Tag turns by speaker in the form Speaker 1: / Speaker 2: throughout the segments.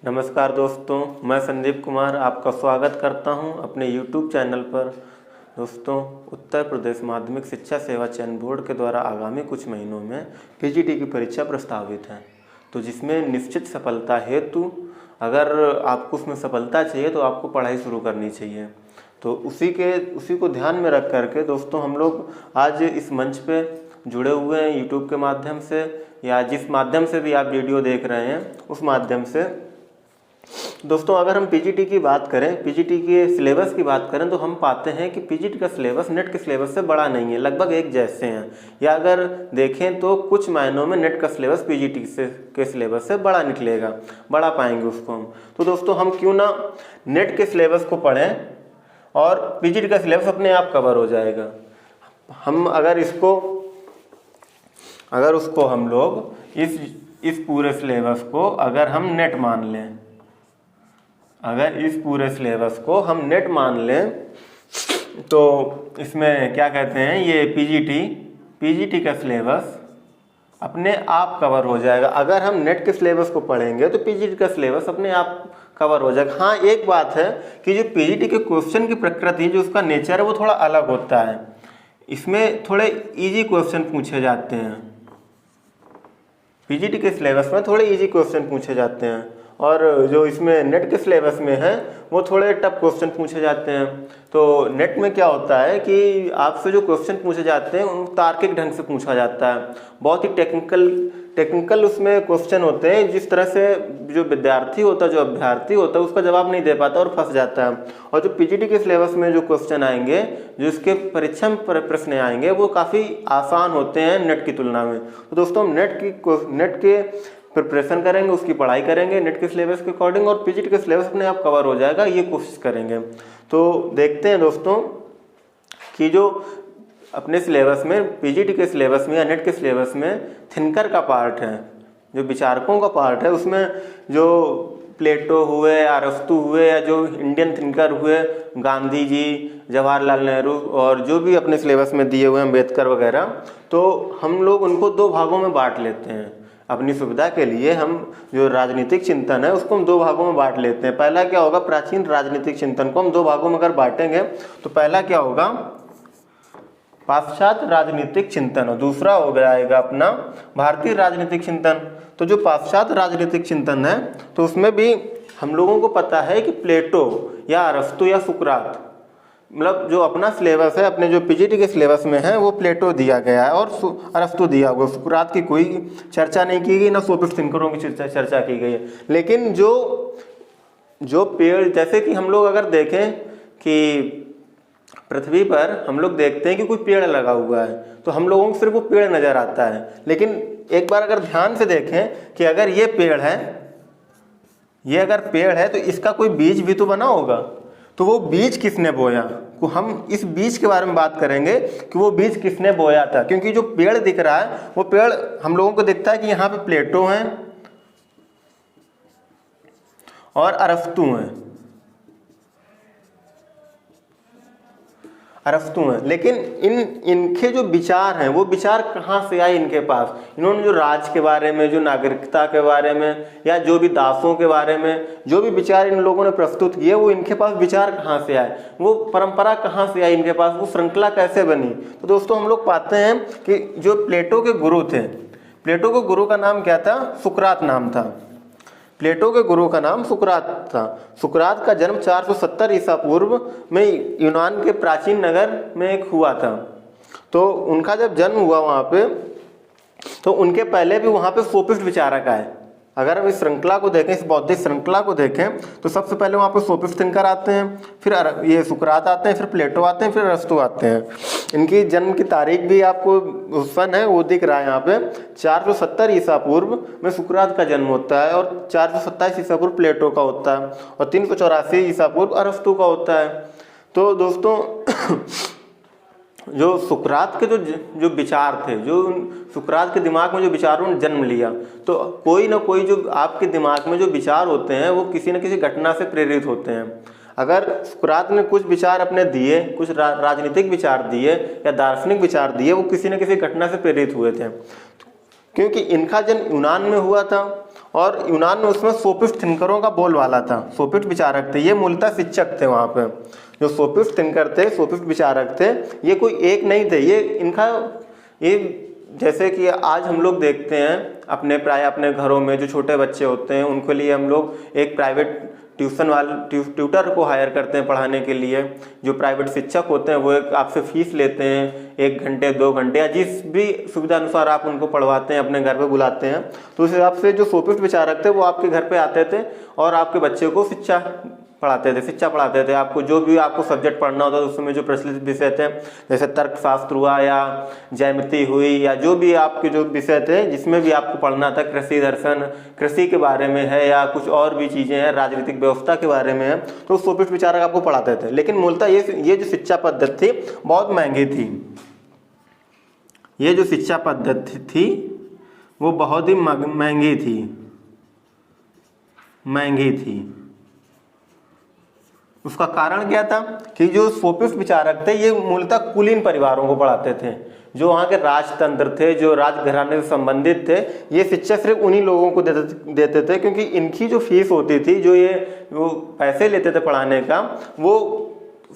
Speaker 1: नमस्कार दोस्तों, मैं संदीप कुमार आपका स्वागत करता हूं अपने YouTube चैनल पर। दोस्तों, उत्तर प्रदेश माध्यमिक शिक्षा सेवा चयन बोर्ड के द्वारा आगामी कुछ महीनों में PGT की परीक्षा प्रस्तावित है, तो जिसमें निश्चित सफलता हेतु अगर आपको उसमें सफलता चाहिए तो आपको पढ़ाई शुरू करनी चाहिए। तो उसी को ध्यान में रख करके दोस्तों हम लोग आज इस मंच पे जुड़े हुए हैं YouTube के माध्यम से, या जिस माध्यम से भी आप वीडियो देख रहे हैं उस माध्यम से। दोस्तों, अगर हम PGT की बात करें, PGT के सिलेबस की बात करें तो हम पाते हैं कि PGT का सिलेबस नेट के सिलेबस से बड़ा नहीं है, लगभग एक जैसे हैं, या अगर देखें तो कुछ मायनों में नेट का सिलेबस PGT के सिलेबस से बड़ा निकलेगा, बढ़ा पाएंगे उसको हम। तो दोस्तों, हम क्यों ना नेट के सिलेबस को पढ़ें और PGT का सिलेबस अपने आप कवर हो जाएगा। हम अगर उसको हम लोग इस पूरे सिलेबस को अगर हम नेट मान लें, अगर इस पूरे सिलेबस को हम नेट मान लें तो इसमें क्या कहते हैं, ये PGT का सिलेबस अपने आप कवर हो जाएगा। अगर हम नेट के सिलेबस को पढ़ेंगे तो PGT का सिलेबस अपने आप कवर हो जाएगा। हाँ, एक बात है कि जो PGT के क्वेश्चन की प्रकृति, जो उसका नेचर है, वो थोड़ा अलग होता है। इसमें थोड़े इजी क्वेश्चन पूछे जाते हैं, PGT के सिलेबस में थोड़े इजी क्वेश्चन पूछे जाते हैं, और जो इसमें नेट के सिलेबस में है वो थोड़े टफ क्वेश्चन पूछे जाते हैं। तो नेट में क्या होता है कि आपसे जो क्वेश्चन पूछे जाते हैं उन तार्किक ढंग से पूछा जाता है, बहुत ही टेक्निकल उसमें क्वेश्चन होते हैं, जिस तरह से जो विद्यार्थी होता है, जो अभ्यर्थी होता है, उसका जवाब नहीं दे पाता और फंस जाता है। और जो PGT के सिलेबस में जो क्वेश्चन आएंगे, जो इसके परीक्षा में प्रश्न आएंगे, वो काफ़ी आसान होते हैं नेट की तुलना में। तो दोस्तों, हम नेट के प्रिपरेशन करेंगे, उसकी पढ़ाई करेंगे नेट के सिलेबस के अकॉर्डिंग, और PGT के सिलेबस अपने आप कवर हो जाएगा, ये कोशिश करेंगे। तो देखते हैं दोस्तों कि जो अपने सिलेबस में, PGT के सिलेबस में या नेट के सिलेबस में थिनकर का पार्ट है, जो विचारकों का पार्ट है, उसमें जो प्लेटो हुए, अरस्तु हुए, या जो इंडियन थिनकर हुए, गांधी जी, जवाहरलाल नेहरू, और जो भी अपने सिलेबस में दिए हुए हैं, अम्बेडकर वगैरह, तो हम लोग उनको दो भागों में बांट लेते हैं अपनी सुविधा के लिए। हम जो राजनीतिक चिंतन है उसको हम दो भागों में बांट लेते हैं। पहला क्या होगा, प्राचीन राजनीतिक चिंतन को हम दो भागों में अगर बांटेंगे तो पहला क्या होगा, पाश्चात्य राजनीतिक चिंतन, और दूसरा हो जाएगा अपना भारतीय राजनीतिक चिंतन। तो जो पाश्चात्य राजनीतिक चिंतन है तो उसमें भी हम लोगों को पता है कि प्लेटो या अरस्तु या सुकरात, मतलब जो अपना सिलेबस है, अपने जो PGT के सिलेबस में है, वो प्लेटो दिया गया है और अरस्तु दिया हुआ। सुकरात की कोई चर्चा नहीं की गई, ना सोफिस्ट थिंकरों की चर्चा की गई है। लेकिन जो पेड़, जैसे कि हम लोग अगर देखें कि पृथ्वी पर हम लोग देखते हैं कि कोई पेड़ लगा हुआ है तो हम लोगों को सिर्फ वो पेड़ नज़र आता है, लेकिन एक बार अगर ध्यान से देखें कि अगर ये पेड़ है, ये अगर पेड़ है तो इसका कोई बीज भी तो बना होगा, तो वो बीज किसने बोया, तो हम इस बीज के बारे में बात करेंगे कि वो बीज किसने बोया था। क्योंकि जो पेड़ दिख रहा है वो पेड़ हम लोगों को दिखता है कि यहाँ पे प्लेटो हैं और अरस्तु हैं, लेकिन इनके जो विचार हैं वो विचार कहाँ से आए इनके पास। इन्होंने जो राज के बारे में, जो नागरिकता के बारे में, या जो भी दासों के बारे में जो भी विचार इन लोगों ने प्रस्तुत किए, वो इनके पास विचार कहाँ से आए, वो परंपरा कहाँ से आई इनके पास, वो श्रृंखला कैसे बनी। तो दोस्तों, हम लोग पाते हैं कि जो प्लेटो के गुरु थे, प्लेटो के गुरु का नाम क्या था, सुकरात नाम था। प्लेटो के गुरु का नाम सुकरात था। सुकरात का जन्म 470 ईसा पूर्व में यूनान के प्राचीन नगर में एक हुआ था। तो उनका जब जन्म हुआ वहाँ पे, तो उनके पहले भी वहाँ पे सोफिस्ट विचारक आए। अगर हम इस श्रृंखला को देखें, इस बौद्धिक श्रृंखला को देखें, तो सबसे पहले वहाँ पे सोफिस्ट थिंकर आते हैं, फिर ये सुकरात आते हैं, फिर प्लेटो आते हैं, फिर अरस्तु आते हैं। इनकी जन्म की तारीख भी आपको सन है वो दिख रहा है यहाँ पे, 470 ईसा पूर्व में सुकरात का जन्म होता है, और 427 ईसा पूर्व प्लेटो का होता है, और 384 ईसा पूर्व अरस्तु का होता है। तो दोस्तों, जो सुकरात के जो विचार थे, जो सुकरात के दिमाग में जो विचारों ने जन्म लिया, तो कोई ना कोई जो आपके दिमाग में जो विचार होते हैं वो किसी न किसी घटना से प्रेरित होते हैं। अगर सुकरात ने कुछ विचार अपने दिए, कुछ राजनीतिक विचार दिए या दार्शनिक विचार दिए, वो किसी न किसी घटना से प्रेरित हुए थे। क्योंकि इनका जन्म यूनान में हुआ था और यूनान में उसमें सोफिस्ट थिंकरों का बोलबाला था। सोफिस्ट विचारक थे, ये मूलतः शिक्षक थे वहाँ पे। जो सोफिस्ट थिंकर थे, सोफिस्ट विचारक थे, ये कोई एक नहीं थे। ये जैसे कि आज हम लोग देखते हैं अपने घरों में जो छोटे बच्चे होते हैं उनके लिए हम लोग एक प्राइवेट ट्यूटर को हायर करते हैं पढ़ाने के लिए। जो प्राइवेट शिक्षक होते हैं वो एक आपसे फीस लेते हैं, 1 घंटे 2 घंटे या जिस भी सुविधा अनुसार आप उनको पढ़वाते हैं, अपने घर पे बुलाते हैं। तो उस हिसाब से जो सोफिस्ट विचारक थे वो आपके घर पे आते थे और आपके बच्चे को शिक्षा पढ़ाते थे। आपको जो भी आपको सब्जेक्ट पढ़ना होता था उसमें जो प्रचलित विषय थे, जैसे तर्कशास्त्र हुआ या ज्यामिति हुई या जो भी आपके जो विषय थे जिसमें भी आपको पढ़ना था, कृषि दर्शन, कृषि के बारे में है या कुछ और भी चीज़ें हैं, राजनीतिक व्यवस्था के बारे में है, तो सोफिस्ट विचारक आपको पढ़ाते थे। लेकिन मूलतः ये जो शिक्षा पद्धति थी बहुत महंगी थी। ये जो शिक्षा पद्धति थी वो बहुत ही महंगी थी। उसका कारण क्या था कि जो सोफिस्ट विचारक थे ये मूलतः कुलीन परिवारों को पढ़ाते थे, जो वहाँ के राजतंत्र थे, जो राजघराने से संबंधित थे। ये शिक्षा सिर्फ उन्हीं लोगों को देते थे, क्योंकि इनकी जो फीस होती थी, वो पैसे लेते थे पढ़ाने का, वो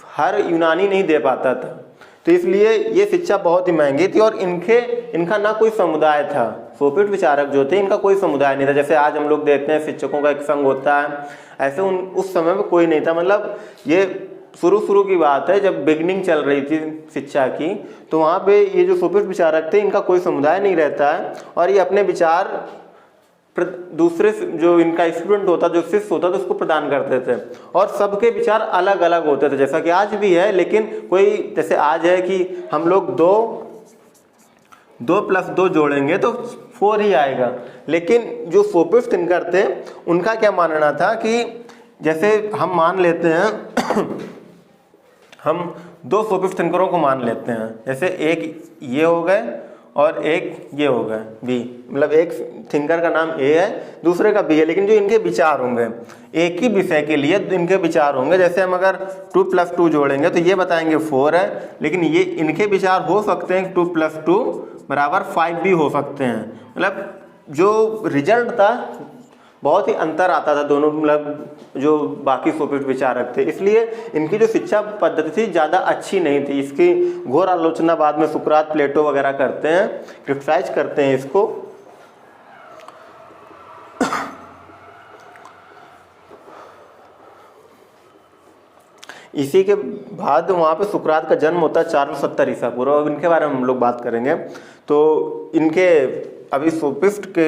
Speaker 1: हर यूनानी नहीं दे पाता था। तो इसलिए ये शिक्षा बहुत ही महंगी थी और इनका ना कोई समुदाय था। सोफिस्ट विचारक जो थे इनका कोई समुदाय नहीं था। जैसे आज हम लोग देखते हैं शिक्षकों का एक संघ होता है, ऐसे उस समय में कोई नहीं था। मतलब ये शुरू की बात है, जब बिगनिंग चल रही थी शिक्षा की, तो वहाँ पे ये जो सोफिस्ट विचारक थे इनका कोई समुदाय नहीं रहता है और ये अपने विचार दूसरे जो इनका स्टूडेंट होता, जो शिष्य होता था, उसको प्रदान करते थे और सबके विचार अलग अलग होते थे, जैसा कि आज भी है। लेकिन कोई जैसे आज है कि हम लोग 2 + 2 जोड़ेंगे तो 4 ही आएगा, लेकिन जो सोफिस्ट थिंकर थे उनका क्या मानना था कि जैसे हम मान लेते हैं हम 2 सोफिस्ट थिंकरों को मान लेते हैं, जैसे एक ये हो गए और एक ये हो गए बी, मतलब एक थिंकर का नाम ए है, दूसरे का बी है, लेकिन जो इनके विचार होंगे एक ही विषय के लिए इनके विचार होंगे। जैसे हम अगर 2 + 2 जोड़ेंगे तो ये बताएंगे 4 है, लेकिन ये इनके विचार हो सकते हैं 2 + 2 = 5 भी हो सकते हैं। मतलब जो रिजल्ट था बहुत ही अंतर आता था दोनों, मतलब जो बाकी सोफिस्ट विचारक थे। इसलिए इनकी जो शिक्षा पद्धति थी ज़्यादा अच्छी नहीं थी। इसकी घोर आलोचना बाद में सुकरात, प्लेटो वगैरह करते हैं, क्रिटिसाइज करते हैं इसको। इसी के बाद वहाँ पे सुकरात का जन्म होता है 470 ईसा पूर्व। अब इनके बारे में हम लोग बात करेंगे। तो इनके अभी सोफिस्ट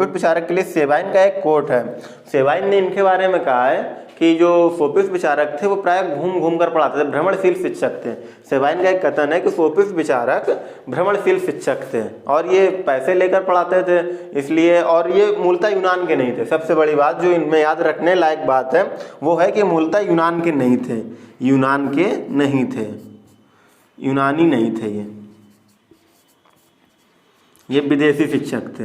Speaker 1: विचारक के लिए सेवाइन का एक कोट है। सेवाइन ने इनके बारे में कहा है कि जो सोफिस्ट विचारक थे वो प्राय घूम कर पढ़ाते थे, भ्रमणशील शिक्षक थे। सेवाइन का एक कथन है कि सोफिस्ट विचारक भ्रमणशील शिक्षक थे और ये पैसे लेकर पढ़ाते थे इसलिए, और ये मूलतः यूनान के नहीं थे। सबसे बड़ी बात जो इनमें याद रखने लायक बात है वो है कि मूलतः यूनान के नहीं थे, यूनानी नहीं थे, ये विदेशी शिक्षक थे,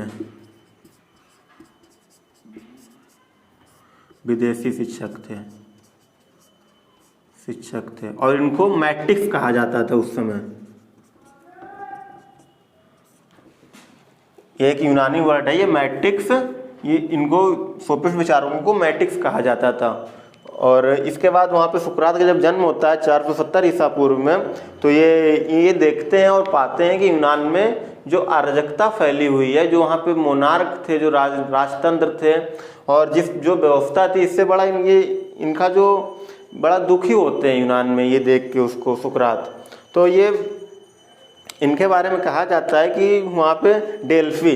Speaker 1: विदेशी शिक्षक थे और इनको मैट्रिक्स कहा जाता था उस समय। ये एक यूनानी वर्ड है ये मैट्रिक्स, ये इनको सोफिस्ट विचारकों को मैट्रिक्स कहा जाता था। और इसके बाद वहाँ पे सुकरात का जब जन्म होता है 470 ईसा पूर्व में, तो ये देखते हैं और पाते हैं कि यूनान में जो अराजकता फैली हुई है, जो वहाँ पे मोनार्क थे, जो राजतंत्र थे और जो व्यवस्था थी, इससे बड़ा इनका जो बड़ा दुखी होते हैं यूनान में ये देख के उसको सुकरात। तो ये इनके बारे में कहा जाता है कि वहाँ पे डेल्फी,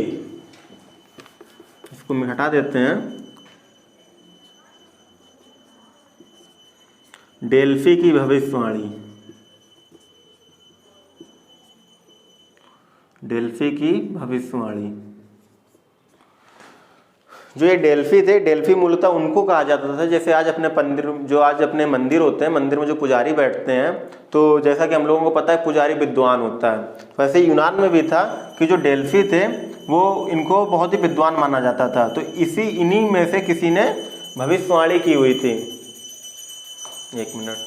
Speaker 1: इसको हटा देते हैं, डेल्फी की भविष्यवाणी, जो ये डेल्फी थे, डेल्फी मूलतः उनको कहा जाता था जैसे आज अपने मंदिर होते हैं, मंदिर में जो पुजारी बैठते हैं, तो जैसा कि हम लोगों को पता है पुजारी विद्वान होता है, वैसे यूनान में भी था कि जो डेल्फी थे वो इनको बहुत ही विद्वान माना जाता था। तो इन्हीं में से किसी ने भविष्यवाणी की हुई थी। एक मिनट,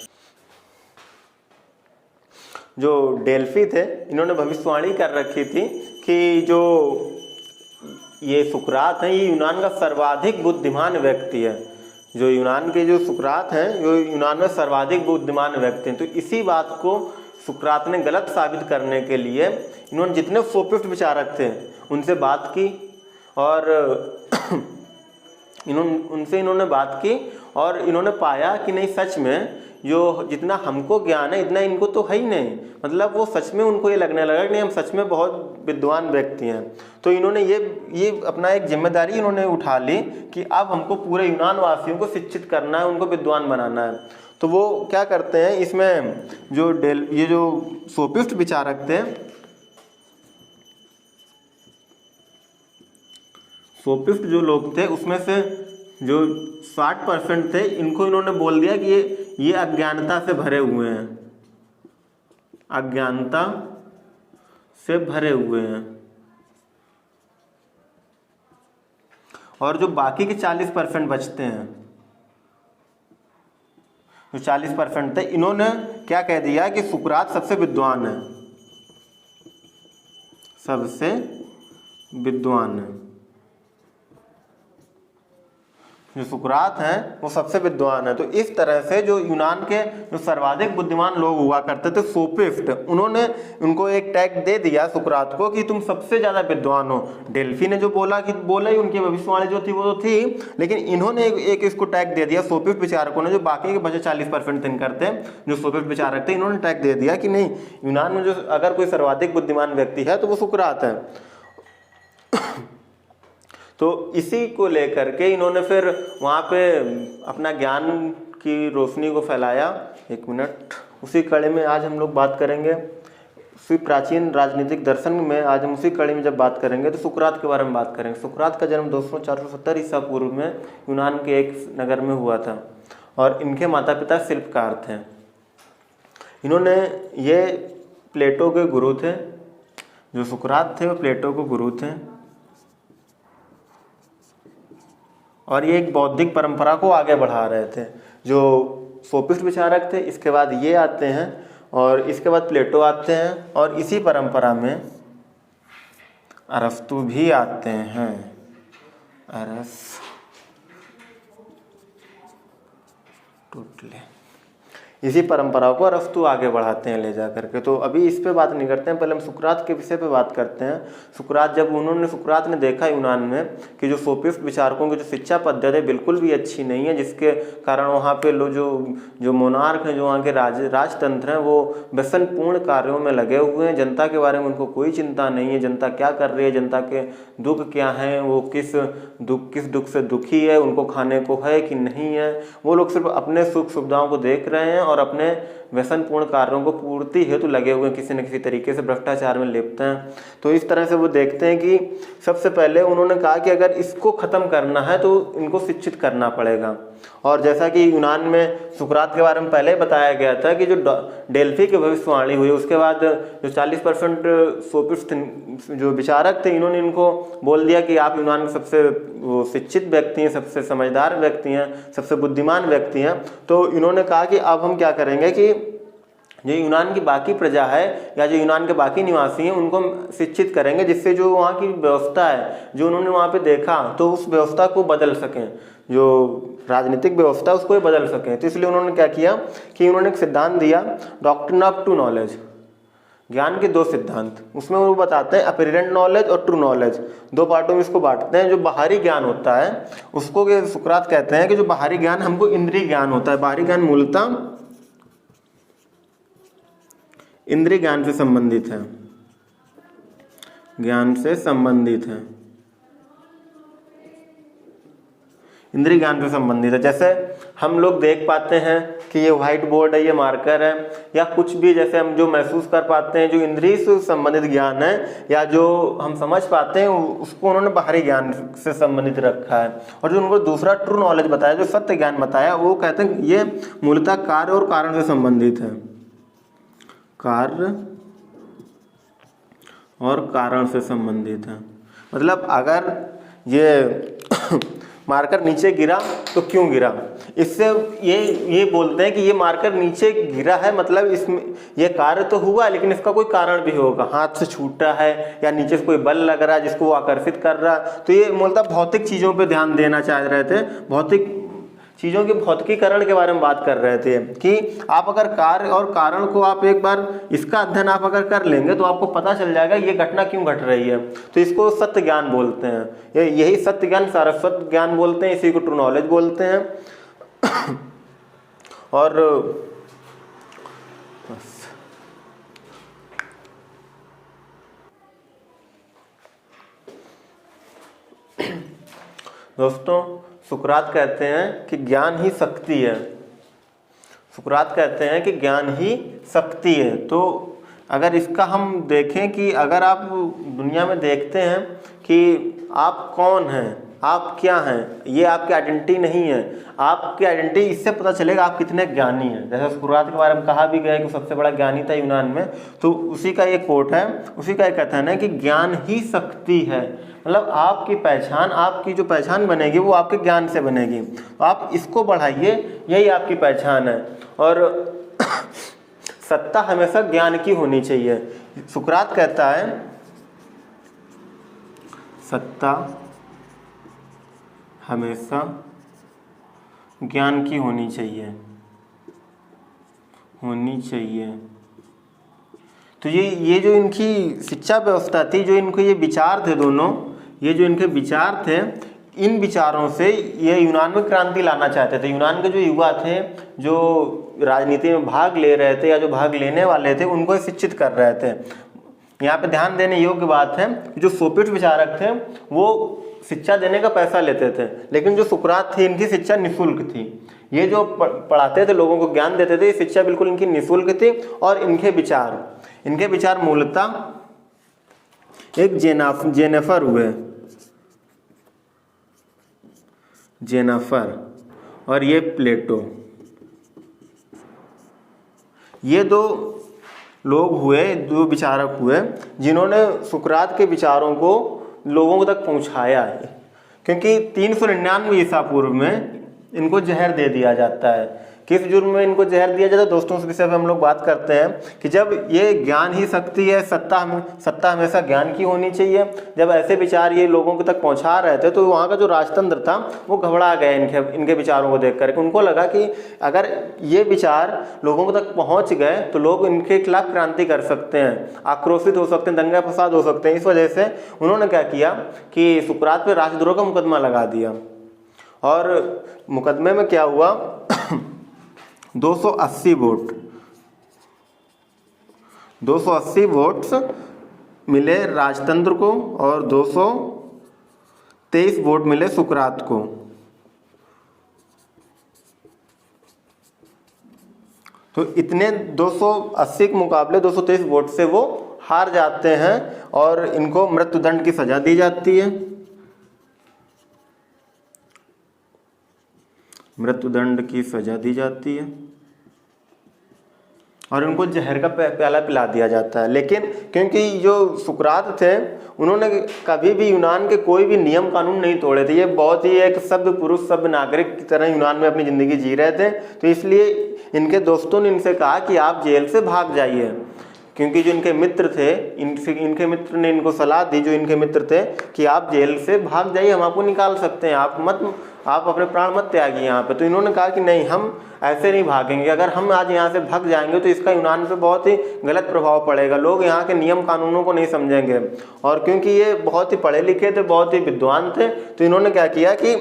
Speaker 1: जो डेल्फी थे इन्होंने भविष्यवाणी कर रखी थी कि जो ये सुकरात हैं, ये यूनान का सर्वाधिक बुद्धिमान व्यक्ति है। जो यूनान के जो सुकरात हैं, जो यूनान में सर्वाधिक बुद्धिमान व्यक्ति हैं। तो इसी बात को सुकरात ने गलत साबित करने के लिए इन्होंने जितने सोफिस्ट विचारक थे उनसे बात की और इन्होंने बात की और इन्होंने पाया कि नहीं, सच में जो जितना हमको ज्ञान है इतना इनको तो है ही नहीं। मतलब वो सच में, उनको ये लगने लगा कि नहीं, हम सच में बहुत विद्वान व्यक्ति हैं। तो इन्होंने ये अपना एक जिम्मेदारी इन्होंने उठा ली कि अब हमको पूरे यूनान वासियों को शिक्षित करना है, उनको विद्वान बनाना है। तो वो क्या करते हैं, इसमें ये जो सोफिस्ट विचारक थे, सोफिस्ट जो लोग थे उसमें से जो 60% थे, इनको इन्होंने बोल दिया कि ये अज्ञानता से भरे हुए हैं, अज्ञानता से भरे हुए हैं। और जो बाकी के 40% बचते हैं, जो 40% थे, इन्होंने क्या कह दिया कि सुकरात सबसे विद्वान है, सबसे विद्वान है। जो सुकरात हैं वो सबसे विद्वान है। तो इस तरह से जो यूनान के जो सर्वाधिक बुद्धिमान लोग हुआ करते थे सोफिस्ट, उन्होंने उनको एक टैग दे दिया सुकरात को कि तुम सबसे ज़्यादा विद्वान हो। डेल्फी ने जो बोला ही उनकी भविष्यवाणी जो थी वो तो थी, लेकिन इन्होंने एक इसको टैग दे दिया सोफिस्ट विचारकों ने, जो बाकी के बचे 40% थिंकर थे, जो सोफिस्ट विचारक थे, इन्होंने टैग दे दिया कि नहीं, यूनान में जो अगर कोई सर्वाधिक बुद्धिमान व्यक्ति है तो वो सुकरात है। तो इसी को लेकर के इन्होंने फिर वहाँ पे अपना ज्ञान की रोशनी को फैलाया। एक मिनट, उसी कड़ी में आज हम लोग बात करेंगे, उसी प्राचीन राजनीतिक दर्शन में आज हम उसी कड़ी में जब बात करेंगे तो सुकरात के बारे में बात करेंगे। सुकरात का जन्म 470 ईसा पूर्व में यूनान के एक नगर में हुआ था और इनके माता पिता शिल्पकार थे। इन्होंने ये प्लेटो के गुरु थे, जो सुकरात थे वो प्लेटो के गुरु थे और ये एक बौद्धिक परंपरा को आगे बढ़ा रहे थे। जो सोफिस्ट विचारक थे, इसके बाद ये आते हैं और इसके बाद प्लेटो आते हैं और इसी परंपरा में अरस्तु भी आते हैं। अरस्तुटले, इसी परंपरा को अरस्तु आगे बढ़ाते हैं ले जा करके। तो अभी इस पे बात नहीं करते हैं, पहले हम सुकरात के विषय पे बात करते हैं। सुकरात ने देखा यूनान में कि जो सोफिस्ट विचारकों की जो शिक्षा पद्धति बिल्कुल भी अच्छी नहीं है, जिसके कारण वहाँ पे लोग जो मोनार्क हैं, जो वहाँ के राजतंत्र हैं, वो व्यसनपूर्ण कार्यों में लगे हुए हैं। जनता के बारे में उनको कोई चिंता नहीं है, जनता क्या कर रही है, जनता के दुख क्या हैं, वो किस दुख से दुखी है, उनको खाने को है कि नहीं है। वो लोग सिर्फ अपने सुख सुविधाओं को देख रहे हैं और अपने व्यसनपूर्ण कार्यों को पूर्ति हेतु लगे हुए किसी न किसी तरीके से भ्रष्टाचार में लिप्त हैं। तो इस तरह से वो देखते हैं कि सबसे पहले उन्होंने कहा कि अगर इसको ख़त्म करना है तो इनको शिक्षित करना पड़ेगा। और जैसा कि यूनान में सुकरात के बारे में पहले बताया गया था कि जो डेल्फी की भविष्यवाणी हुई, उसके बाद जो 40% सोफिस्ट जो विचारक थे, इन्होंने इनको बोल दिया कि आप यूनान के सबसे शिक्षित व्यक्ति हैं, सबसे समझदार व्यक्ति हैं, सबसे बुद्धिमान व्यक्ति हैं। तो इन्होंने कहा कि अब हम क्या करेंगे कि जो यूनान की बाकी प्रजा है या जो यूनान के बाकी निवासी हैं उनको शिक्षित करेंगे, जिससे जो वहाँ की व्यवस्था है, जो उन्होंने वहाँ पे देखा, तो उस व्यवस्था को बदल सकें, जो राजनीतिक व्यवस्था उसको ही बदल सकें। तो इसलिए उन्होंने क्या किया कि उन्होंने एक सिद्धांत दिया, डॉक्ट्रिन ऑफ ट्रू नॉलेज, ज्ञान के 2 सिद्धांत। उसमें वो बताते हैं अपीरेंट नॉलेज और ट्रू नॉलेज, 2 पार्टों में इसको बांटते हैं। जो बाहरी ज्ञान होता है उसको सुकरात कहते हैं कि जो बाहरी ज्ञान हमको इंद्रिय ज्ञान होता है। बाहरी ज्ञान मूलतः इंद्रिय ज्ञान से संबंधित है, ज्ञान से संबंधित है, इंद्रिय ज्ञान से संबंधित है। जैसे हम लोग देख पाते हैं कि ये व्हाइट बोर्ड है, ये मार्कर है, या कुछ भी जैसे हम जो महसूस कर पाते हैं, जो इंद्रिय से संबंधित ज्ञान है या जो हम समझ पाते हैं, उसको उन्होंने बाहरी ज्ञान से संबंधित रखा है। और जो उनको दूसरा ट्रू नॉलेज बताया, जो सत्य ज्ञान बताया, वो कहते हैं ये मूलतः कार्य और कारण से संबंधित है, कार्य और कारण से संबंधित है। मतलब अगर ये मार्कर नीचे गिरा तो क्यों गिरा। इससे ये बोलते हैं कि ये मार्कर नीचे गिरा है, मतलब इसमें ये कार्य तो हुआ लेकिन इसका कोई कारण भी होगा, हाथ से छूटा है या नीचे से कोई बल लग रहा है जिसको वो आकर्षित कर रहा है। तो ये मतलब भौतिक चीज़ों पे ध्यान देना चाह रहे थे, भौतिक चीज़ों के भौतिकीकरण के बारे में बात कर रहे थे कि आप अगर कार्य और कारण को आप एक बार इसका अध्ययन आप अगर कर लेंगे तो आपको पता चल जाएगा ये घटना क्यों घट रही है। तो इसको सत्य ज्ञान बोलते हैं, यही सत्य ज्ञान सारस्वत ज्ञान बोलते हैं, इसी को ट्रू नॉलेज बोलते हैं। और दोस्तों सुकरात कहते हैं कि ज्ञान ही शक्ति है, सुकरात कहते हैं कि ज्ञान ही शक्ति है। तो अगर इसका हम देखें कि अगर आप दुनिया में देखते हैं कि आप कौन हैं, आप क्या हैं, ये आपकी आइडेंटिटी नहीं है। आपकी आइडेंटिटी इससे पता चलेगा आप कितने ज्ञानी हैं। जैसे सुकरात के बारे में कहा भी गया है कि सबसे बड़ा ज्ञानी था यूनान में, तो उसी का एक कोट है, उसी का एक कथन है कि ज्ञान ही शक्ति है। मतलब आपकी पहचान, आपकी जो पहचान बनेगी वो आपके ज्ञान से बनेगी। तो आप इसको बढ़ाइए, यही आपकी पहचान है। और सत्ता हमेशा ज्ञान की होनी चाहिए। सुकरात कहता है सत्ता हमेशा ज्ञान की होनी चाहिए, होनी चाहिए। तो ये जो इनकी शिक्षा व्यवस्था थी, जो इनके ये विचार थे दोनों, ये जो इनके विचार थे, इन विचारों से ये यूनान में क्रांति लाना चाहते थे। यूनान के जो युवा थे, जो राजनीति में भाग ले रहे थे या जो भाग लेने वाले थे, उनको शिक्षित कर रहे थे। यहाँ पे ध्यान देने योग्य बात है कि जो सोफिस्ट विचारक थे वो शिक्षा देने का पैसा लेते थे, लेकिन जो सुकरात थे इनकी शिक्षा निःशुल्क थी। ये जो पढ़ाते थे, लोगों को ज्ञान देते थे, ये शिक्षा बिल्कुल इनकी निःशुल्क थी। और इनके विचार मूलतः एक जेनेफर हुए, जेनेफर और ये प्लेटो, ये दो लोग हुए, दो विचारक हुए जिन्होंने सुकरात के विचारों को लोगों तक पहुंचाया है। क्योंकि 399 ईसा पूर्व में इनको जहर दे दिया जाता है। किस जुर्म में इनको जहर दिया जाता है दोस्तों, उस विषय पे हम लोग बात करते हैं कि जब ये ज्ञान ही शक्ति है, सत्ता हमेशा ज्ञान की होनी चाहिए। जब ऐसे विचार ये लोगों के तक पहुंचा रहे थे तो वहाँ का जो राजतंत्र था वो घबरा गया इनके विचारों को देख करके। उनको लगा कि अगर ये विचार लोगों तक पहुँच गए तो लोग इनके खिलाफ क्रांति कर सकते हैं, आक्रोशित हो सकते हैं, दंगा फसाद हो सकते हैं। इस वजह से उन्होंने क्या किया कि सुकरात पर राजद्रोह का मुकदमा लगा दिया। और मुकदमे में क्या हुआ 280 वोट्स मिले राजतंत्र को और 223 वोट मिले सुकरात को। तो इतने 280 के मुकाबले 223 वोट से वो हार जाते हैं और इनको मृत्युदंड की सजा दी जाती है। मृत्युदंड की सजा दी जाती है और उनको जहर का प्याला पिला दिया जाता है। लेकिन क्योंकि जो सुकरात थे उन्होंने कभी भी यूनान के कोई भी नियम कानून नहीं तोड़े थे। ये बहुत ही एक सभ्य पुरुष, सभ्य नागरिक की तरह यूनान में अपनी ज़िंदगी जी रहे थे। तो इसलिए इनके दोस्तों ने इनसे कहा कि आप जेल से भाग जाइए। क्योंकि जो इनके मित्र थे, इनके मित्र ने इनको सलाह दी, जो इनके मित्र थे, कि आप जेल से भाग जाइए, हम आपको निकाल सकते हैं, आप अपने प्राण मत त्यागिए यहाँ पे। तो इन्होंने कहा कि नहीं, हम ऐसे नहीं भागेंगे। अगर हम आज यहाँ से भाग जाएंगे तो इसका यूनान पे बहुत ही गलत प्रभाव पड़ेगा, लोग यहाँ के नियम कानूनों को नहीं समझेंगे। और क्योंकि ये बहुत ही पढ़े लिखे थे, बहुत ही विद्वान थे, तो इन्होंने क्या किया कि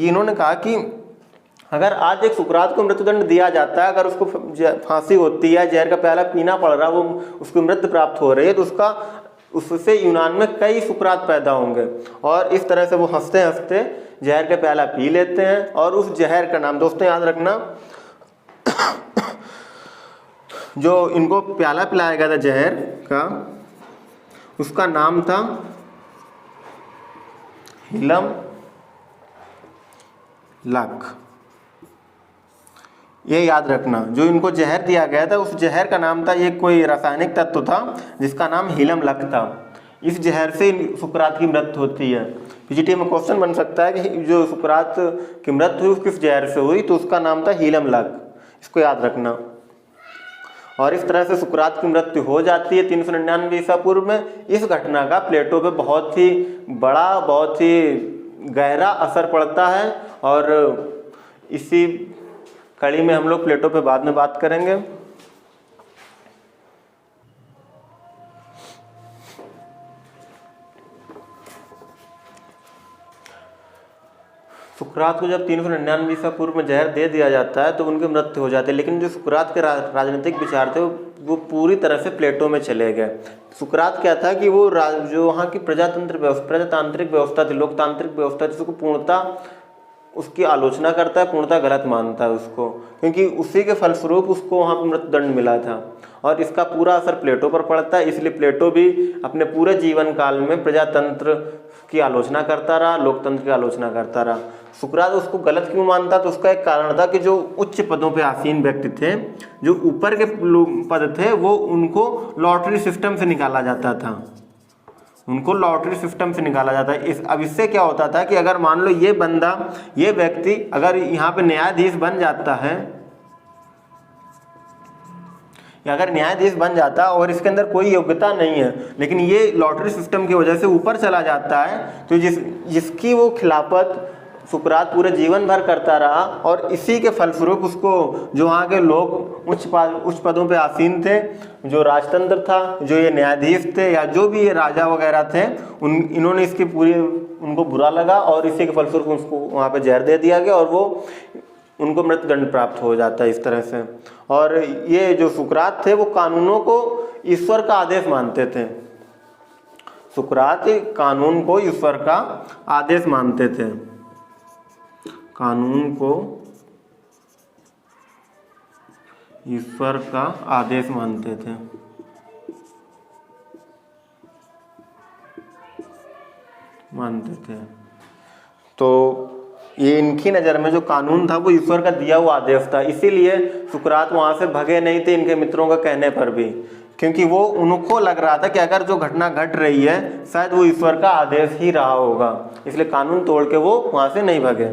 Speaker 1: इन्होंने कहा कि अगर आज एक सुकरात को मृत्युदंड दिया जाता है, अगर उसको फांसी होती है, जहर का प्याला पीना पड़ रहा है, वो उसको मृत्यु प्राप्त हो रही है, तो उससे यूनान में कई सुकरात पैदा होंगे। और इस तरह से वो हंसते हंसते जहर का प्याला पी लेते हैं। और उस जहर का नाम दोस्तों याद रखना, जो इनको प्याला पिलाया गया था जहर का, उसका नाम था हिलम लक। ये याद रखना, जो इनको जहर दिया गया था उस जहर का नाम था, ये कोई रासायनिक तत्व था जिसका नाम हीलम लक था। इस जहर से सुकरात की मृत्यु होती है। पीजीटी में क्वेश्चन बन सकता है कि जो सुकरात की मृत्यु हुई किस जहर से हुई, तो उसका नाम था हीलम लग, इसको याद रखना। और इस तरह से सुकरात की मृत्यु हो जाती है 399 ईसा पूर्व में। इस घटना का प्लेटो पे बहुत ही बड़ा, बहुत ही गहरा असर पड़ता है, और इसी कड़ी में हम लोग प्लेटो पे बाद में बात करेंगे। सुकरात को जब 399 ईसा पूर्व में जहर दे दिया जाता है तो उनकी मृत्यु हो जाती है, लेकिन जो सुकरात के राजनीतिक विचार थे वो पूरी तरह से प्लेटो में चले गए। सुकरात क्या था कि वो जो वहाँ की प्रजातांत्रिक व्यवस्था थी, लोकतांत्रिक व्यवस्था थी, उसको पूर्णतः उसकी आलोचना करता है, पूर्णतः गलत मानता है उसको, क्योंकि उसी के फलस्वरूप उसको वहाँ पर मृत्युदंड मिला था और इसका पूरा असर प्लेटो पर पड़ता है। इसलिए प्लेटो भी अपने पूरे जीवन काल में प्रजातंत्र की आलोचना करता रहा, लोकतंत्र की आलोचना करता रहा। सुकरात उसको गलत क्यों मानता, तो उसका एक कारण था कि जो उच्च पदों पे आसीन व्यक्ति थे, जो ऊपर के पद थे, वो उनको लॉटरी सिस्टम से निकाला जाता था, उनको लॉटरी सिस्टम से निकाला जाता है। अब इससे क्या होता था कि अगर मान लो ये व्यक्ति अगर यहाँ पे न्यायाधीश बन जाता है, या अगर न्यायाधीश बन जाता और इसके अंदर कोई योग्यता नहीं है, लेकिन ये लॉटरी सिस्टम की वजह से ऊपर चला जाता है, तो जिसकी वो खिलाफत सुकरात पूरे जीवन भर करता रहा, और इसी के फलस्वरूप उसको जो वहाँ के लोग उच्च पदों पे आसीन थे, जो राजतंत्र था, जो ये न्यायाधीश थे, या जो भी ये राजा वगैरह थे, इन्होंने इसकी पूरी उनको बुरा लगा और इसी के फलस्वरूप उसको वहाँ पे जहर दे दिया गया और वो उनको मृत्युदंड प्राप्त हो जाता है इस तरह से। और ये जो सुकरात थे वो कानूनों को ईश्वर का आदेश मानते थे। सुकरात कानून को ईश्वर का आदेश मानते थे, कानून को ईश्वर का आदेश मानते थे। तो ये इनकी नज़र में जो कानून था वो ईश्वर का दिया हुआ आदेश था, इसीलिए सुकरात वहाँ से भगे नहीं थे इनके मित्रों का कहने पर भी, क्योंकि वो उनको लग रहा था कि अगर जो घटना घट रही है शायद वो ईश्वर का आदेश ही रहा होगा, इसलिए कानून तोड़ के वो वहाँ से नहीं भगे।